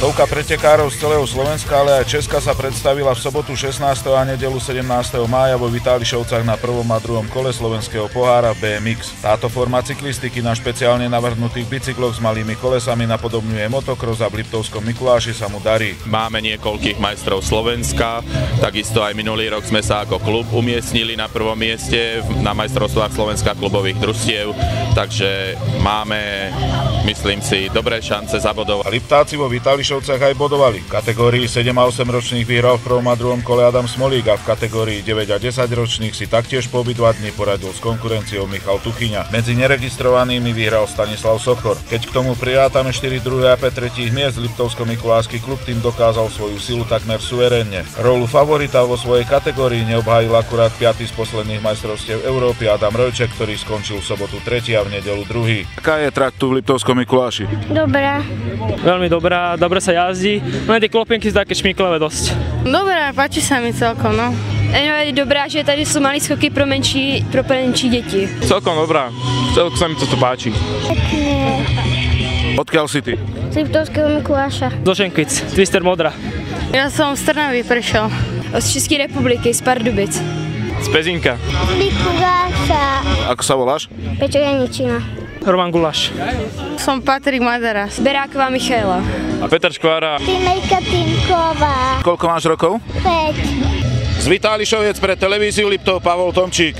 Stovka pretekárov z celého Slovenska, ale aj Česka sa predstavila v sobotu 16. a nedeľu 17. mája vo Vitálišovcach na prvom a druhom kole slovenského pohára BMX. Táto forma cyklistiky na špeciálne navrhnutých bicykloch s malými kolesami napodobňuje motokros a v Liptovskom Mikuláši sa mu darí. Máme niekoľkých majstrov Slovenska, takisto aj minulý rok sme sa ako klub umiestnili na prvom mieste na majstrovstvách Slovenska klubových družstiev, takže máme, myslím si, dobré šance zabodovať. Liptáci vo Vitálišovcach aj bodovali. V kategórii 7 a 8 ročných vyhral v prvom a druhom kole Adam Smolík a v kategórii 9 a 10 ročných si taktiež po obidva dni poradil s konkurenciou Michal Tuchyňa. Medzi neregistrovanými vyhral Stanislav Sochor. Keď k tomu prirátame 4 druhé a 5 tretích miest, Liptovsko-Mikulášsky klub tým dokázal svoju silu takmer suverénne. Rolu favorita vo svojej kategórii neobhájil akurát 5. z posledných majstrovstiev Európy Adam Rojček, ktorý skončil v sobotu 3. a v nedeľu 2. Aká je trať tu v Liptovskom Mikuláši? Dobrá. Veľmi dobrá, dobre sa jazdí, len tie klopenky sú také šmiklavé dosť. Dobrá, páči sa mi celkom, no. Je dobrá, že tady sú malé skoky pro menší deti. Celkom dobrá, celkom sa mi to páči. Odkiaľ si ty? Z Liptovského Mikuláša. Do Šenkvic, Twister Modra. Ja som z Trnavy prišiel. Z Českej republiky, z Pardubic. Z Pezínka. Mikuláša. Ako sa voláš? Peťo Janičina. Roman Gulaš. Som Patrik Madara. Beráková Michaela. A Peter Škvára. Týmejka Týmková. Koľko máš rokov? 5. Z Vitálišoviec pre televíziu Liptov Pavol Tomčík.